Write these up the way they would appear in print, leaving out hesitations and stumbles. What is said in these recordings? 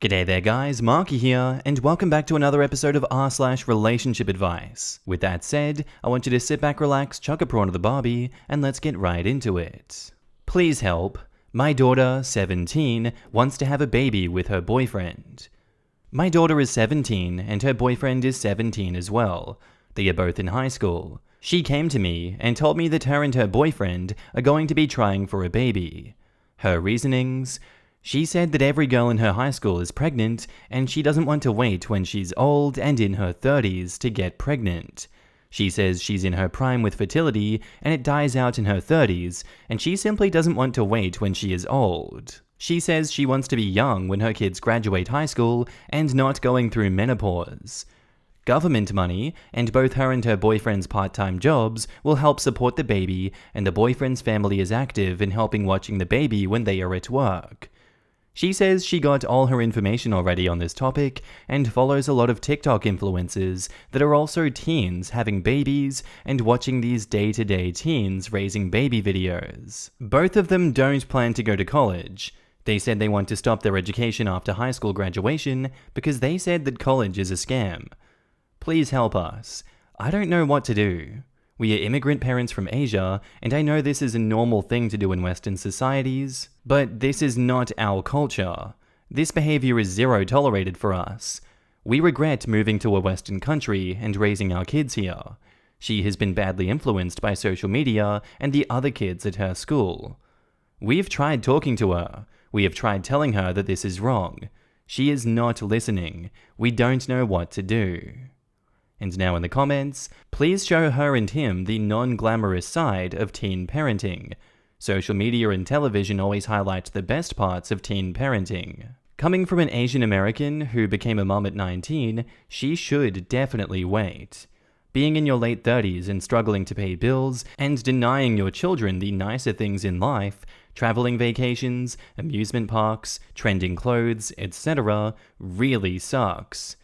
G'day there guys, Marky here, and welcome back to another episode of r/relationship advice. With that said, I want you to sit back, relax, chuck a prawn to the Barbie, and let's get right into it. Please help. My daughter, 17, wants to have a baby with her boyfriend. My daughter is 17, and her boyfriend is 17 as well. They are both in high school. She came to me and told me that her and her boyfriend are going to be trying for a baby. Her reasonings: she said that every girl in her high school is pregnant, and she doesn't want to wait when she's old and in her 30s to get pregnant. She says she's in her prime with fertility, and it dies out in her 30s, and she simply doesn't want to wait when she is old. She says she wants to be young when her kids graduate high school and not going through menopause. Government money, and both her and her boyfriend's part-time jobs, will help support the baby, and the boyfriend's family is active in helping watching the baby when they are at work. She says she got all her information already on this topic and follows a lot of TikTok influencers that are also teens having babies and watching these day-to-day teens raising baby videos. Both of them don't plan to go to college. They said they want to stop their education after high school graduation because they said that college is a scam. Please help us. I don't know what to do. We are immigrant parents from Asia, and I know this is a normal thing to do in Western societies, but this is not our culture. This behavior is zero tolerated for us. We regret moving to a Western country and raising our kids here. She has been badly influenced by social media and the other kids at her school. We've tried talking to her. We have tried telling her that this is wrong. She is not listening. We don't know what to do. And now in the comments, please show her and him the non-glamorous side of teen parenting. Social media and television always highlight the best parts of teen parenting. Coming from an Asian American who became a mom at 19, she should definitely wait. Being in your late 30s and struggling to pay bills and denying your children the nicer things in life, traveling vacations, amusement parks, trending clothes, etc., really sucks.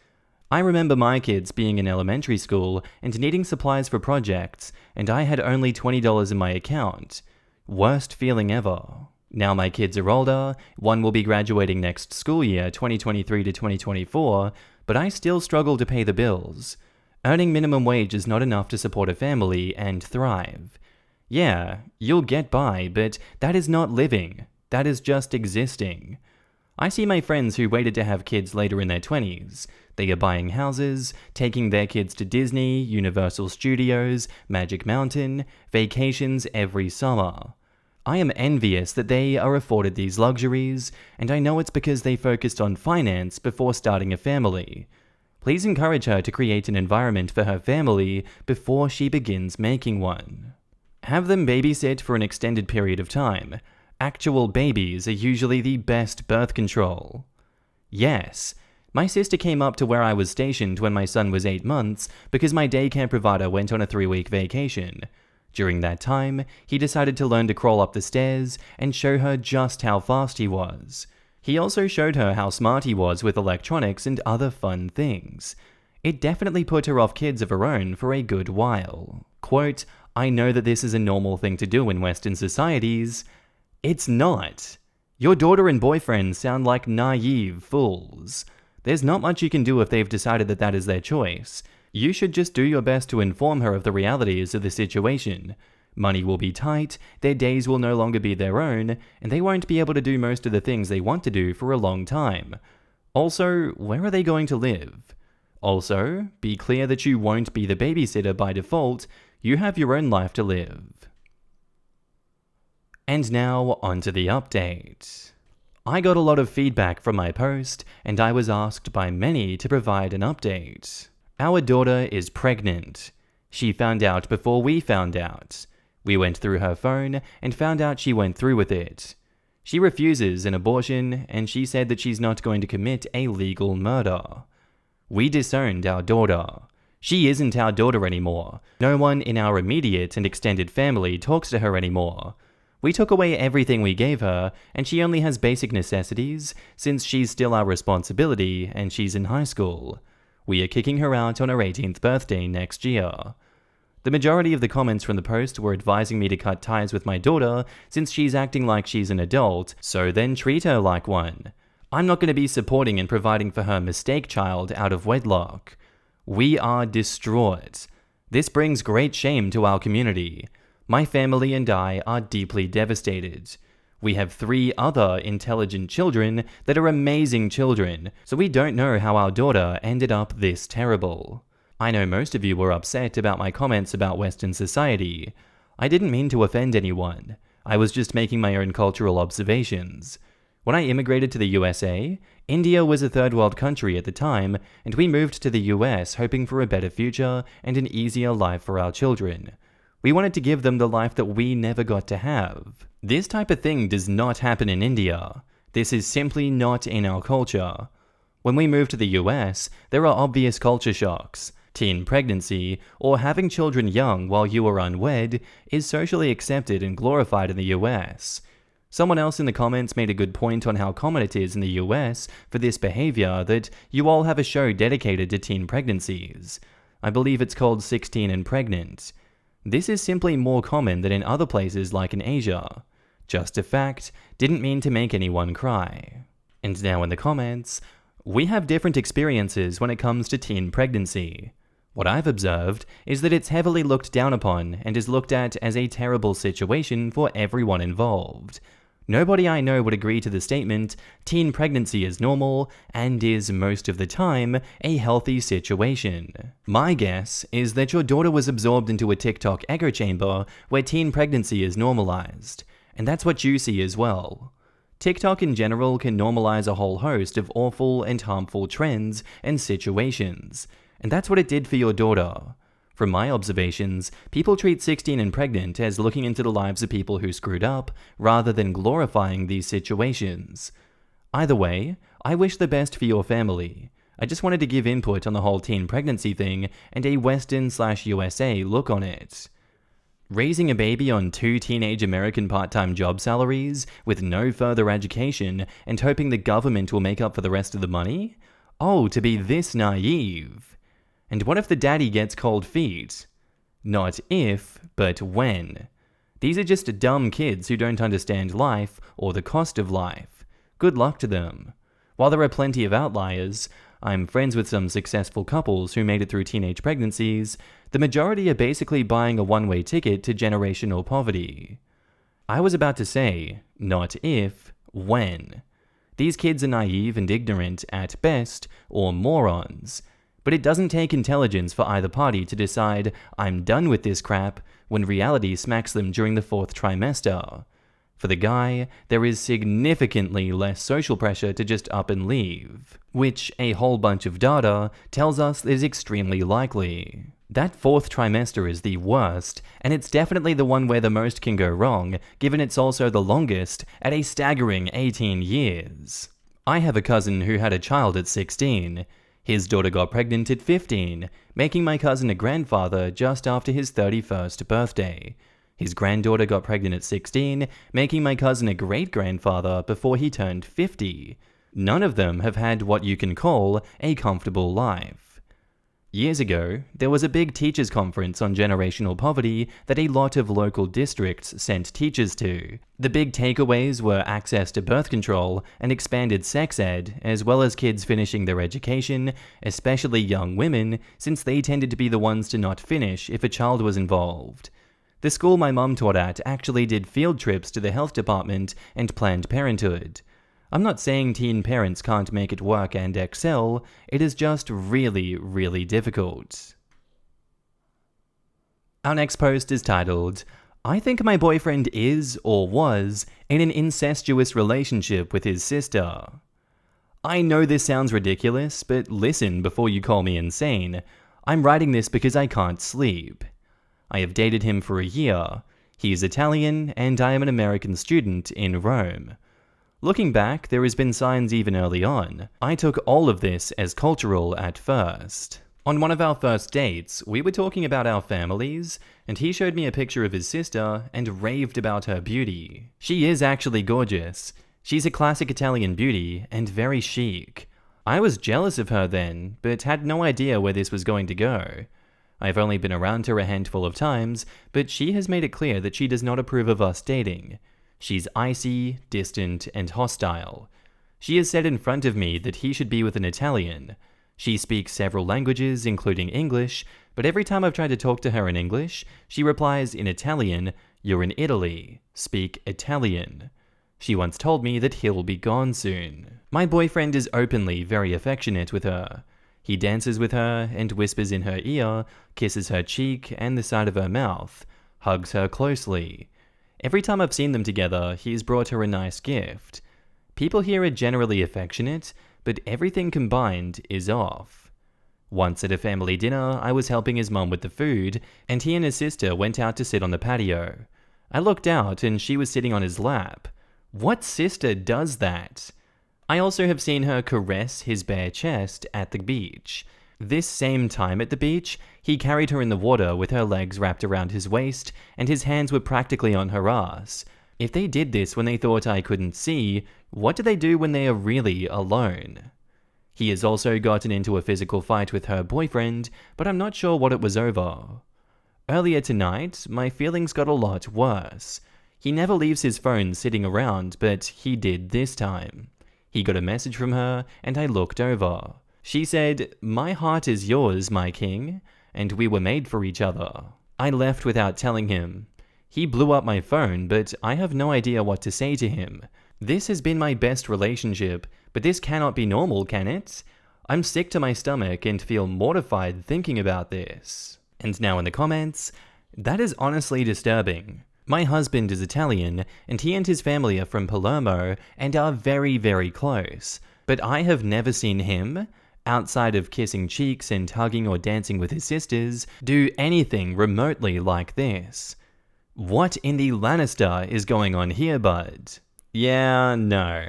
I remember my kids being in elementary school and needing supplies for projects, and I had only $20 in my account. Worst feeling ever. Now my kids are older, one will be graduating next school year, 2023 to 2024, but I still struggle to pay the bills. Earning minimum wage is not enough to support a family and thrive. Yeah, you'll get by, but that is not living. That is just existing. I see my friends who waited to have kids later in their 20s. They are buying houses, taking their kids to Disney, Universal Studios, Magic Mountain, vacations every summer. I am envious that they are afforded these luxuries, and I know it's because they focused on finance before starting a family. Please encourage her to create an environment for her family before she begins making one. Have them babysit for an extended period of time. Actual babies are usually the best birth control. Yes, my sister came up to where I was stationed when my son was 8 months because my daycare provider went on a 3-week vacation. During that time, he decided to learn to crawl up the stairs and show her just how fast he was. He also showed her how smart he was with electronics and other fun things. It definitely put her off kids of her own for a good while. Quote, "I know that this is a normal thing to do in Western societies." It's not. Your daughter and boyfriend sound like naive fools. There's not much you can do if they've decided that that is their choice. You should just do your best to inform her of the realities of the situation. Money will be tight, their days will no longer be their own, and they won't be able to do most of the things they want to do for a long time. Also, where are they going to live? Also, be clear that you won't be the babysitter by default. You have your own life to live. And now, onto the update. I got a lot of feedback from my post, and I was asked by many to provide an update. Our daughter is pregnant. She found out before we found out. We went through her phone and found out she went through with it. She refuses an abortion, and she said that she's not going to commit a legal murder. We disowned our daughter. She isn't our daughter anymore. No one in our immediate and extended family talks to her anymore. We took away everything we gave her, and she only has basic necessities, since she's still our responsibility and she's in high school. We are kicking her out on her 18th birthday next year. The majority of the comments from the post were advising me to cut ties with my daughter since she's acting like she's an adult, so then treat her like one. I'm not going to be supporting and providing for her mistake child out of wedlock. We are distraught. This brings great shame to our community. My family and I are deeply devastated. We have 3 other intelligent children that are amazing children, so we don't know how our daughter ended up this terrible. I know most of you were upset about my comments about Western society. I didn't mean to offend anyone. I was just making my own cultural observations. When I immigrated to the USA, India was a third world country at the time, and we moved to the US hoping for a better future and an easier life for our children. We wanted to give them the life that we never got to have. This type of thing does not happen in India. This is simply not in our culture. When we moved to the US, there are obvious culture shocks. Teen pregnancy, or having children young while you are unwed, is socially accepted and glorified in the US. Someone else in the comments made a good point on how common it is in the US for this behavior that you all have a show dedicated to teen pregnancies. I believe it's called 16 and Pregnant. This is simply more common than in other places like in Asia. Just a fact, didn't mean to make anyone cry. And now in the comments, we have different experiences when it comes to teen pregnancy. What I've observed is that it's heavily looked down upon and is looked at as a terrible situation for everyone involved. Nobody I know would agree to the statement, teen pregnancy is normal and is most of the time a healthy situation. My guess is that your daughter was absorbed into a TikTok echo chamber where teen pregnancy is normalized, and that's what you see as well. TikTok in general can normalize a whole host of awful and harmful trends and situations, and that's what it did for your daughter. From my observations, people treat 16 and Pregnant as looking into the lives of people who screwed up, rather than glorifying these situations. Either way, I wish the best for your family. I just wanted to give input on the whole teen pregnancy thing and a Western/USA look on it. Raising a baby on 2 teenage American part-time job salaries, with no further education, and hoping the government will make up for the rest of the money? Oh, to be this naive! And what if the daddy gets cold feet? Not if, but when. These are just dumb kids who don't understand life or the cost of life. Good luck to them. While there are plenty of outliers, I'm friends with some successful couples who made it through teenage pregnancies, the majority are basically buying a one-way ticket to generational poverty. I was about to say, not if, when. These kids are naive and ignorant at best, or morons. But it doesn't take intelligence for either party to decide, I'm done with this crap, when reality smacks them during the 4th trimester. For the guy, there is significantly less social pressure to just up and leave, which a whole bunch of data tells us is extremely likely. That 4th trimester is the worst, and it's definitely the one where the most can go wrong, given it's also the longest, at a staggering 18 years. I have a cousin who had a child at 16. His daughter got pregnant at 15, making my cousin a grandfather just after his 31st birthday. His granddaughter got pregnant at 16, making my cousin a great-grandfather before he turned 50. None of them have had what you can call a comfortable life. Years ago, there was a big teachers' conference on generational poverty that a lot of local districts sent teachers to. The big takeaways were access to birth control and expanded sex ed, as well as kids finishing their education, especially young women, since they tended to be the ones to not finish if a child was involved. The school my mum taught at actually did field trips to the health department and Planned Parenthood. I'm not saying teen parents can't make it work and excel, it is just really, really difficult. Our next post is titled, I think my boyfriend is, or was, in an incestuous relationship with his sister. I know this sounds ridiculous, but listen before you call me insane. I'm writing this because I can't sleep. I have dated him for a year. He's Italian, and I am an American student in Rome. Looking back, there has been signs even early on. I took all of this as cultural at first. On one of our first dates, we were talking about our families, and he showed me a picture of his sister and raved about her beauty. She is actually gorgeous. She's a classic Italian beauty and very chic. I was jealous of her then, but had no idea where this was going to go. I've only been around her a handful of times, but she has made it clear that she does not approve of us dating. She's icy, distant, and hostile. She has said in front of me that he should be with an Italian. She speaks several languages, including English, but every time I've tried to talk to her in English, she replies in Italian, "You're in Italy. Speak Italian." She once told me that he'll be gone soon. My boyfriend is openly very affectionate with her. He dances with her and whispers in her ear, kisses her cheek and the side of her mouth, hugs her closely. Every time I've seen them together, he's brought her a nice gift. People here are generally affectionate, but everything combined is off. Once at a family dinner, I was helping his mum with the food, and he and his sister went out to sit on the patio. I looked out and she was sitting on his lap. What sister does that? I also have seen her caress his bare chest at the beach. This same time at the beach, he carried her in the water with her legs wrapped around his waist, and his hands were practically on her ass. If they did this when they thought I couldn't see, what do they do when they are really alone? He has also gotten into a physical fight with her boyfriend, but I'm not sure what it was over. Earlier tonight, my feelings got a lot worse. He never leaves his phone sitting around, but he did this time. He got a message from her, and I looked over. She said, "My heart is yours, my king," and we were made for each other. I left without telling him. He blew up my phone, but I have no idea what to say to him. This has been my best relationship, but this cannot be normal, can it? I'm sick to my stomach and feel mortified thinking about this. And now in the comments, that is honestly disturbing. My husband is Italian, and he and his family are from Palermo and are very, very close. But I have never seen him, outside of kissing cheeks and hugging or dancing with his sisters, do anything remotely like this. What in the Lannister is going on here, bud? Yeah, no.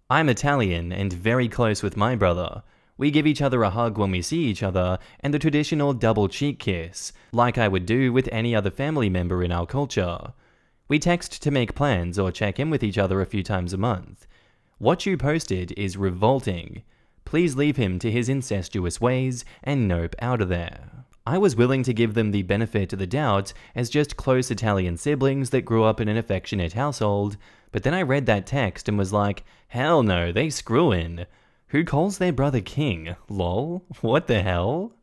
I'm Italian and very close with my brother. We give each other a hug when we see each other, and the traditional double cheek kiss, like I would do with any other family member in our culture. We text to make plans or check in with each other a few times a month. What you posted is revolting. Please leave him to his incestuous ways and nope out of there. I was willing to give them the benefit of the doubt as just close Italian siblings that grew up in an affectionate household, but then I read that text and was like, hell no, they screwin'. Who calls their brother king? Lol? What the hell?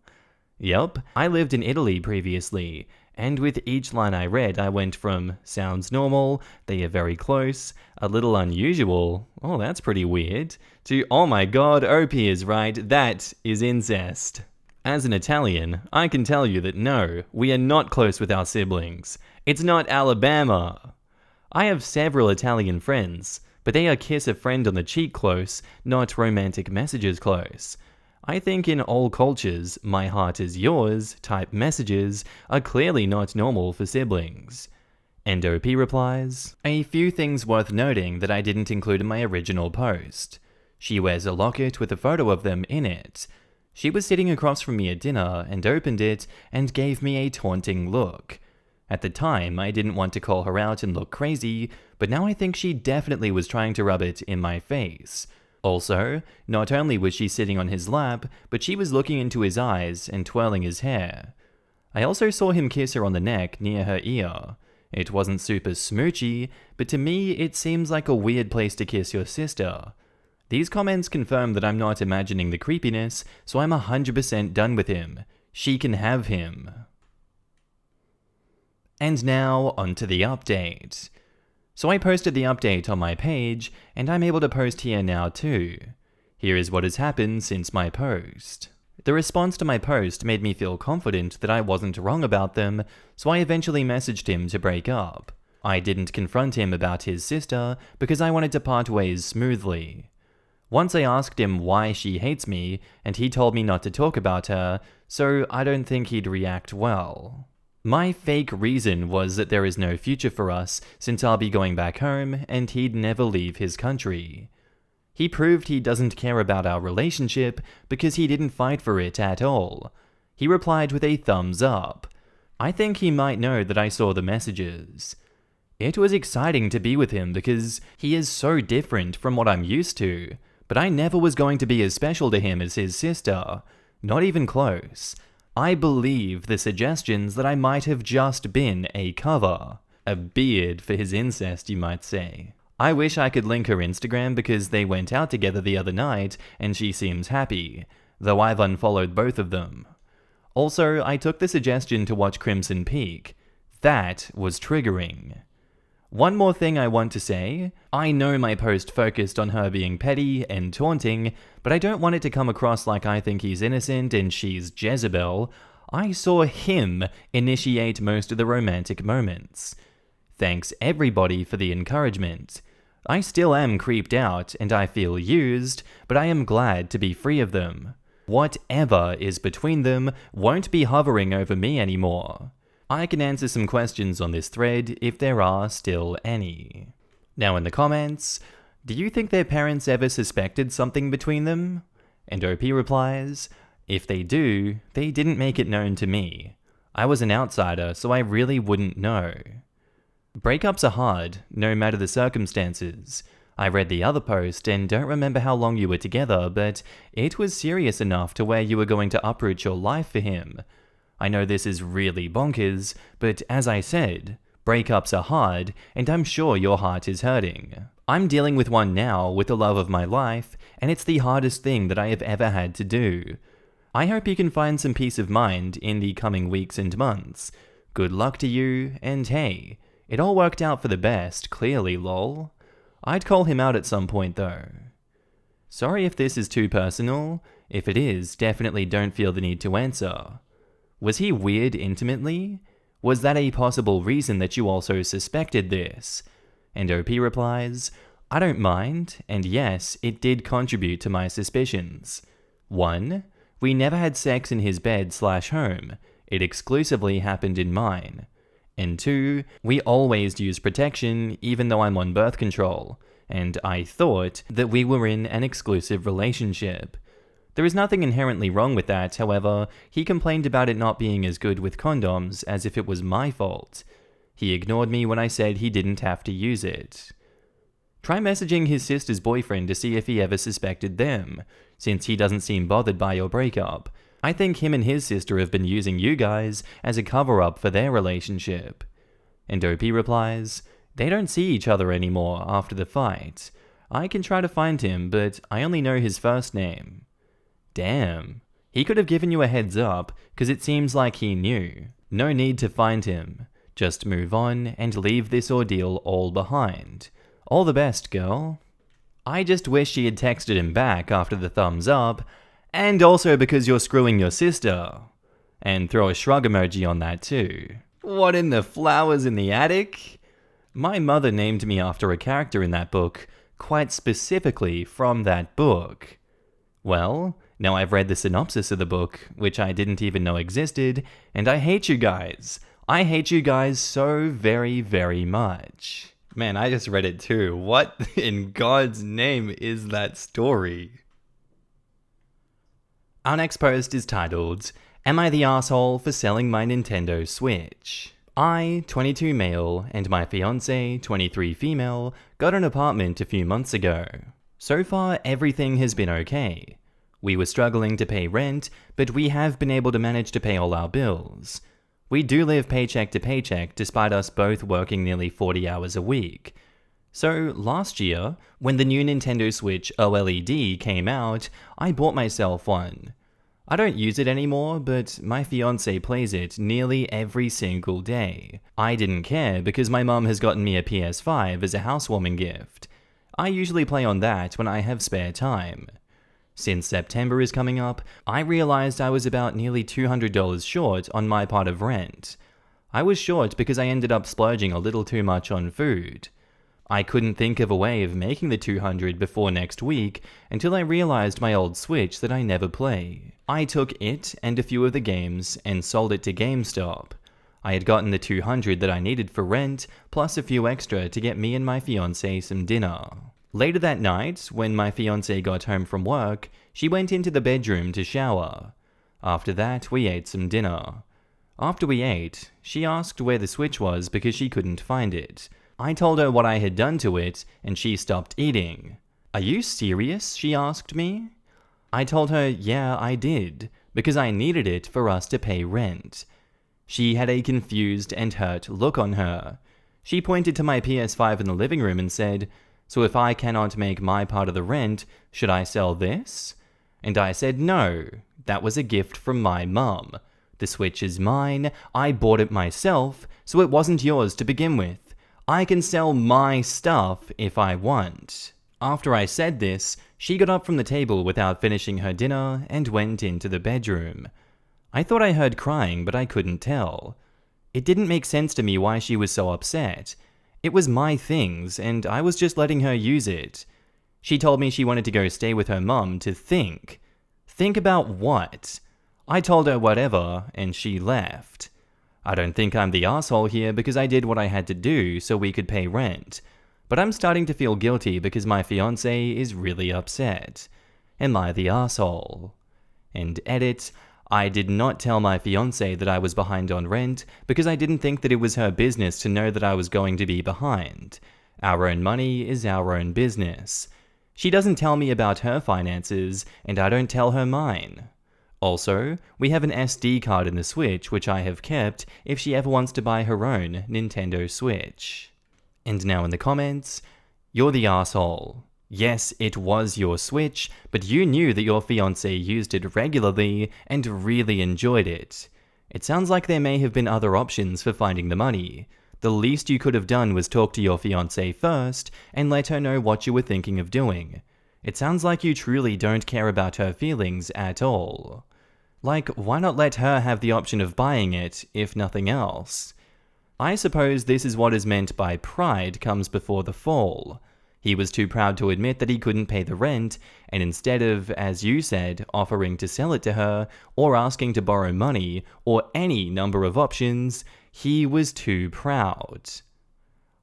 Yup, I lived in Italy previously, and with each line I read I went from, sounds normal, they are very close, a little unusual, oh that's pretty weird, to oh my god, OP is right, that is incest. As an Italian, I can tell you that no, we are not close with our siblings. It's not Alabama. I have several Italian friends, but they are kiss a friend on the cheek close, not romantic messages close. I think in all cultures, my heart is yours type messages are clearly not normal for siblings. And OP replies, a few things worth noting that I didn't include in my original post. She wears a locket with a photo of them in it. She was sitting across from me at dinner and opened it and gave me a taunting look. At the time, I didn't want to call her out and look crazy, but now I think she definitely was trying to rub it in my face. Also, not only was she sitting on his lap, but she was looking into his eyes and twirling his hair. I also saw him kiss her on the neck near her ear. It wasn't super smoochy, but to me it seems like a weird place to kiss your sister. These comments confirm that I'm not imagining the creepiness, so I'm 100% done with him. She can have him. And now, onto the update. So I posted the update on my page, and I'm able to post here now too. Here is what has happened since my post. The response to my post made me feel confident that I wasn't wrong about them, so I eventually messaged him to break up. I didn't confront him about his sister because I wanted to part ways smoothly. Once I asked him why she hates me, and he told me not to talk about her, so I don't think he'd react well. My fake reason was that there is no future for us since I'll be going back home and he'd never leave his country. He proved he doesn't care about our relationship because he didn't fight for it at all. He replied with a thumbs up. I think he might know that I saw the messages. It was exciting to be with him because he is so different from what I'm used to, but I never was going to be as special to him as his sister. Not even close. I believe the suggestions that I might have just been a cover. A beard for his incest, you might say. I wish I could link her Instagram because they went out together the other night and she seems happy, though I've unfollowed both of them. Also, I took the suggestion to watch Crimson Peak. That was triggering. One more thing I want to say. I know my post focused on her being petty and taunting, but I don't want it to come across like I think he's innocent and she's Jezebel. I saw him initiate most of the romantic moments. Thanks everybody for the encouragement. I still am creeped out and I feel used, but I am glad to be free of them. Whatever is between them won't be hovering over me anymore. I can answer some questions on this thread if there are still any. Now in the comments, do you think their parents ever suspected something between them? And OP replies, if they do, they didn't make it known to me. I was an outsider, so I really wouldn't know. Breakups are hard, no matter the circumstances. I read the other post and don't remember how long you were together, but it was serious enough to where you were going to uproot your life for him. I know this is really bonkers, but as I said, breakups are hard, and I'm sure your heart is hurting. I'm dealing with one now with the love of my life, and it's the hardest thing that I have ever had to do. I hope you can find some peace of mind in the coming weeks and months. Good luck to you, and hey, it all worked out for the best, clearly, lol. I'd call him out at some point though. Sorry if this is too personal. If it is, definitely don't feel the need to answer. Was he weird intimately? Was that a possible reason that you also suspected this? And OP replies, I don't mind, and yes, it did contribute to my suspicions. 1. We never had sex in his bed/home. It exclusively happened in mine. And 2, we always use protection even though I'm on birth control, and I thought that we were in an exclusive relationship. There is nothing inherently wrong with that, however, he complained about it not being as good with condoms as if it was my fault. He ignored me when I said he didn't have to use it. Try messaging his sister's boyfriend to see if he ever suspected them, since he doesn't seem bothered by your breakup. I think him and his sister have been using you guys as a cover-up for their relationship. And OP replies, they don't see each other anymore after the fight. I can try to find him, but I only know his first name. Damn. He could have given you a heads up, cause it seems like he knew. No need to find him. Just move on and leave this ordeal all behind. All the best, girl. I just wish she had texted him back after the thumbs up, and also because you're screwing your sister. And throw a shrug emoji on that too. What in the flowers in the attic? My mother named me after a character in that book, quite specifically from that book. Well, now I've read the synopsis of the book, which I didn't even know existed, and I hate you guys. I hate you guys so very, very much. Man, I just read it too. What in God's name is that story? Our next post is titled, Am I the Asshole for Selling My Nintendo Switch? I, 22 male, and my fiancé, 23 female, got an apartment a few months ago. So far, everything has been okay. We were struggling to pay rent, but we have been able to manage to pay all our bills. We do live paycheck to paycheck despite us both working nearly 40 hours a week. So last year, when the new Nintendo Switch OLED came out, I bought myself one. I don't use it anymore, but my fiancé plays it nearly every single day. I didn't care because my mum has gotten me a PS5 as a housewarming gift. I usually play on that when I have spare time. Since September is coming up, I realized I was about nearly $200 short on my part of rent. I was short because I ended up splurging a little too much on food. I couldn't think of a way of making the $200 before next week until I realized my old Switch that I never play. I took it and a few of the games and sold it to GameStop. I had gotten the $200 that I needed for rent, plus a few extra to get me and my fiancé some dinner. Later that night, when my fiancé got home from work, she went into the bedroom to shower. After that, we ate some dinner. After we ate, she asked where the Switch was because she couldn't find it. I told her what I had done to it, and she stopped eating. Are you serious? She asked me. I told her, yeah, I did, because I needed it for us to pay rent. She had a confused and hurt look on her. She pointed to my PS5 in the living room and said, So if I cannot make my part of the rent, should I sell this? And I said no, that was a gift from my mum. The Switch is mine, I bought it myself, so it wasn't yours to begin with. I can sell my stuff if I want. After I said this, she got up from the table without finishing her dinner and went into the bedroom. I thought I heard crying, but I couldn't tell. It didn't make sense to me why she was so upset. It was my things, and I was just letting her use it. She told me she wanted to go stay with her mum to think. Think about what? I told her whatever, and she left. I don't think I'm the asshole here because I did what I had to do so we could pay rent. But I'm starting to feel guilty because my fiancé is really upset. Am I the asshole? And edit, I did not tell my fiancé that I was behind on rent because I didn't think that it was her business to know that I was going to be behind. Our own money is our own business. She doesn't tell me about her finances, and I don't tell her mine. Also, we have an SD card in the Switch which I have kept if she ever wants to buy her own Nintendo Switch. And now in the comments, you're the asshole. Yes, it was your Switch, but you knew that your fiancé used it regularly and really enjoyed it. It sounds like there may have been other options for finding the money. The least you could have done was talk to your fiancé first and let her know what you were thinking of doing. It sounds like you truly don't care about her feelings at all. Like, why not let her have the option of buying it, if nothing else? I suppose this is what is meant by pride comes before the fall. He was too proud to admit that he couldn't pay the rent, and instead of, as you said, offering to sell it to her, or asking to borrow money, or any number of options, he was too proud.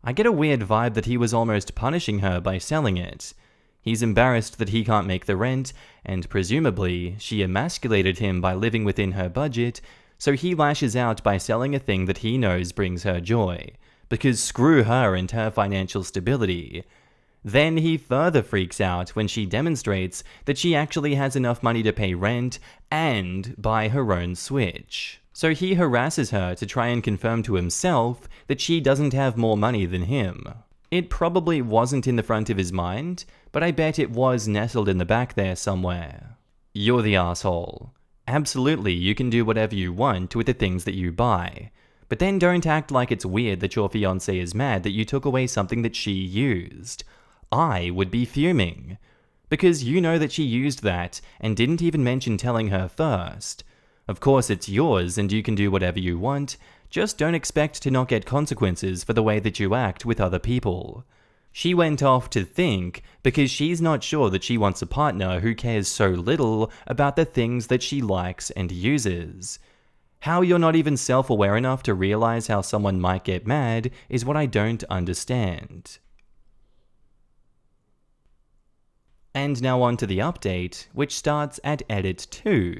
I get a weird vibe that he was almost punishing her by selling it. He's embarrassed that he can't make the rent, and presumably, she emasculated him by living within her budget, so he lashes out by selling a thing that he knows brings her joy, because screw her and her financial stability. Then he further freaks out when she demonstrates that she actually has enough money to pay rent and buy her own Switch. So he harasses her to try and confirm to himself that she doesn't have more money than him. It probably wasn't in the front of his mind, but I bet it was nestled in the back there somewhere. You're the asshole. Absolutely, you can do whatever you want with the things that you buy. But then don't act like it's weird that your fiancé is mad that you took away something that she used. I would be fuming. Because you know that she used that and didn't even mention telling her first. Of course it's yours and you can do whatever you want, just don't expect to not get consequences for the way that you act with other people. She went off to think because she's not sure that she wants a partner who cares so little about the things that she likes and uses. How you're not even self-aware enough to realize how someone might get mad is what I don't understand. And now on to the update, which starts at edit 2.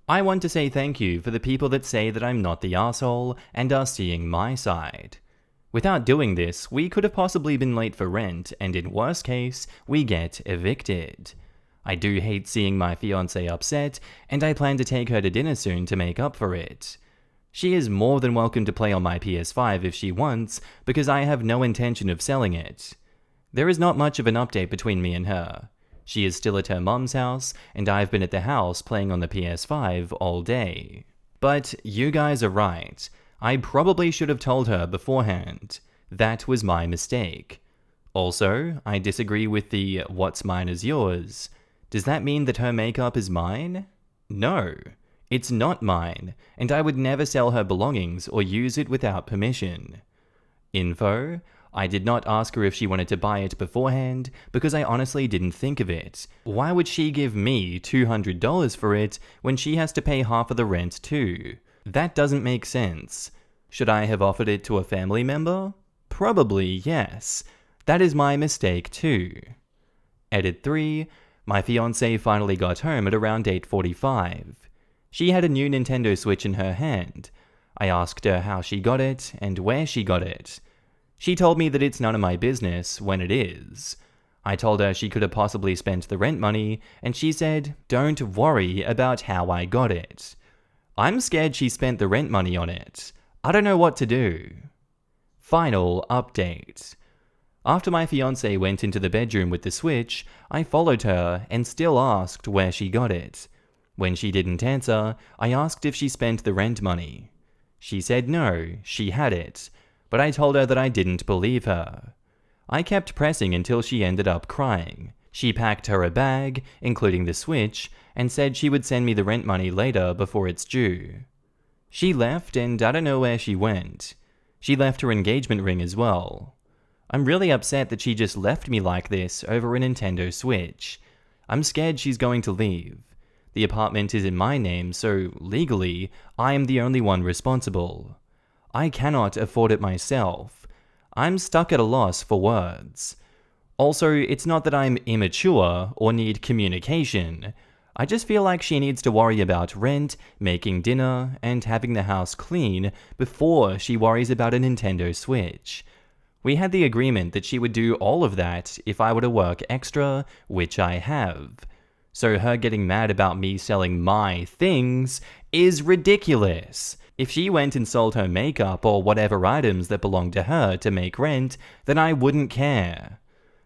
I want to say thank you for the people that say that I'm not the asshole and are seeing my side. Without doing this, we could have possibly been late for rent, and in worst case, we get evicted. I do hate seeing my fiancé upset, and I plan to take her to dinner soon to make up for it. She is more than welcome to play on my PS5 if she wants, because I have no intention of selling it. There is not much of an update between me and her. She is still at her mum's house, and I've been at the house playing on the PS5 all day. But you guys are right. I probably should have told her beforehand. That was my mistake. Also, I disagree with the what's mine is yours. Does that mean that her makeup is mine? No, it's not mine, and I would never sell her belongings or use it without permission. Info: I did not ask her if she wanted to buy it beforehand because I honestly didn't think of it. Why would she give me $200 for it when she has to pay half of the rent too? That doesn't make sense. Should I have offered it to a family member? Probably yes. That is my mistake too. Edit 3. My fiancée finally got home at around 8:45. She had a new Nintendo Switch in her hand. I asked her how she got it and where she got it. She told me that it's none of my business when it is. I told her she could have possibly spent the rent money, and she said, "Don't worry about how I got it." I'm scared she spent the rent money on it. I don't know what to do. Final update. After my fiance went into the bedroom with the Switch, I followed her and still asked where she got it. When she didn't answer, I asked if she spent the rent money. She said no, she had it, but I told her that I didn't believe her. I kept pressing until she ended up crying. She packed her a bag, including the Switch, and said she would send me the rent money later before it's due. She left, and I don't know where she went. She left her engagement ring as well. I'm really upset that she just left me like this over a Nintendo Switch. I'm scared she's going to leave. The apartment is in my name, so legally, I am the only one responsible. I cannot afford it myself. I'm stuck at a loss for words. Also, it's not that I'm immature or need communication. I just feel like she needs to worry about rent, making dinner, and having the house clean before she worries about a Nintendo Switch. We had the agreement that she would do all of that if I were to work extra, which I have. So her getting mad about me selling my things is ridiculous. If she went and sold her makeup or whatever items that belong to her to make rent, then I wouldn't care.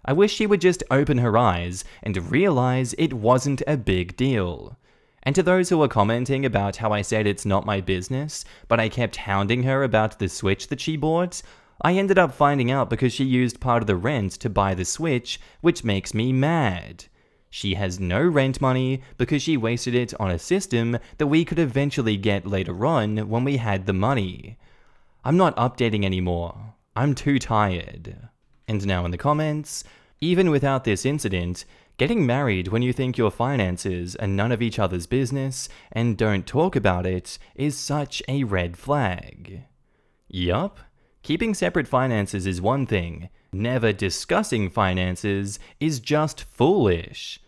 I wish she would just open her eyes and realize it wasn't a big deal. And to those who are commenting about how I said it's not my business, but I kept hounding her about the Switch that she bought, I ended up finding out because she used part of the rent to buy the Switch, which makes me mad. She has no rent money because she wasted it on a system that we could eventually get later on when we had the money. I'm not updating anymore. I'm too tired. And now in the comments, even without this incident, getting married when you think your finances are none of each other's business and don't talk about it is such a red flag. Yup. Keeping separate finances is one thing. Never discussing finances is just foolish.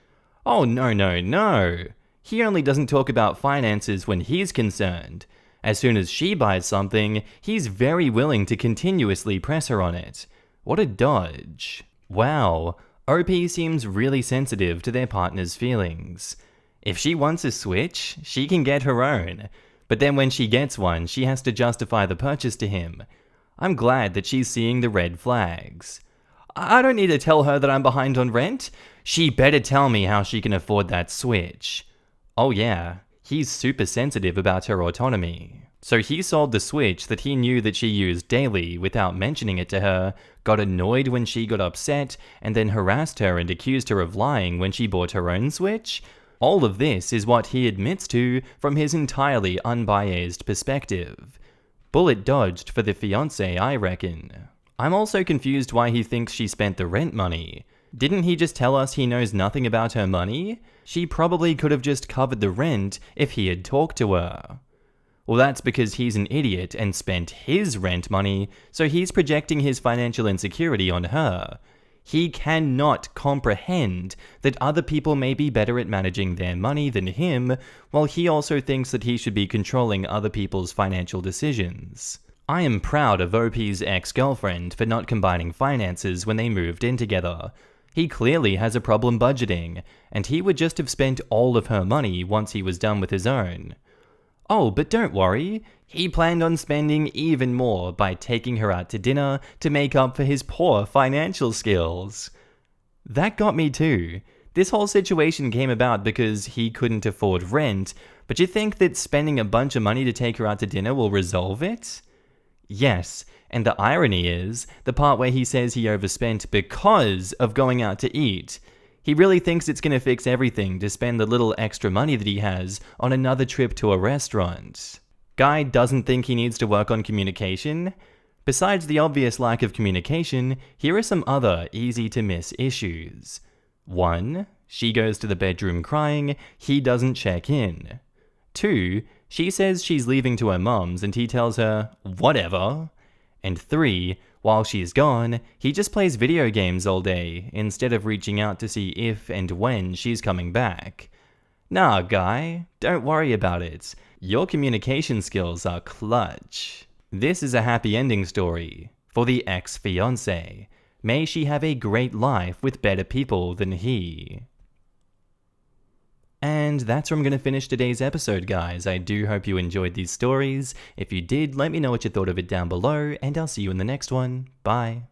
Oh no. He only doesn't talk about finances when he's concerned. As soon as she buys something, he's very willing to continuously press her on it. What a dodge. Wow, OP seems really sensitive to their partner's feelings. If she wants a Switch, she can get her own. But then when she gets one, she has to justify the purchase to him. I'm glad that she's seeing the red flags. I don't need to tell her that I'm behind on rent. She better tell me how she can afford that Switch. Oh yeah, he's super sensitive about her autonomy. So he sold the Switch that he knew that she used daily without mentioning it to her, got annoyed when she got upset, and then harassed her and accused her of lying when she bought her own Switch? All of this is what he admits to from his entirely unbiased perspective. Bullet dodged for the fiancé, I reckon. I'm also confused why he thinks she spent the rent money. Didn't he just tell us he knows nothing about her money? She probably could have just covered the rent if he had talked to her. Well, that's because he's an idiot and spent his rent money, so he's projecting his financial insecurity on her. He cannot comprehend that other people may be better at managing their money than him, while he also thinks that he should be controlling other people's financial decisions. I am proud of OP's ex-girlfriend for not combining finances when they moved in together. He clearly has a problem budgeting, and he would just have spent all of her money once he was done with his own. Oh, but don't worry, he planned on spending even more by taking her out to dinner to make up for his poor financial skills. That got me too. This whole situation came about because he couldn't afford rent, but you think that spending a bunch of money to take her out to dinner will resolve it? Yes, and the irony is, the part where he says he overspent because of going out to eat. He really thinks it's gonna fix everything to spend the little extra money that he has on another trip to a restaurant. Guy doesn't think he needs to work on communication? Besides the obvious lack of communication, here are some other easy-to-miss issues. 1. She goes to the bedroom crying, he doesn't check in. 2. She says she's leaving to her mum's and he tells her, whatever. And 3. While she's gone, he just plays video games all day, instead of reaching out to see if and when she's coming back. Nah, guy, don't worry about it. Your communication skills are clutch. This is a happy ending story for the ex-fiancé. May she have a great life with better people than he. And that's where I'm going to finish today's episode, guys. I do hope you enjoyed these stories. If you did, let me know what you thought of it down below, and I'll see you in the next one. Bye.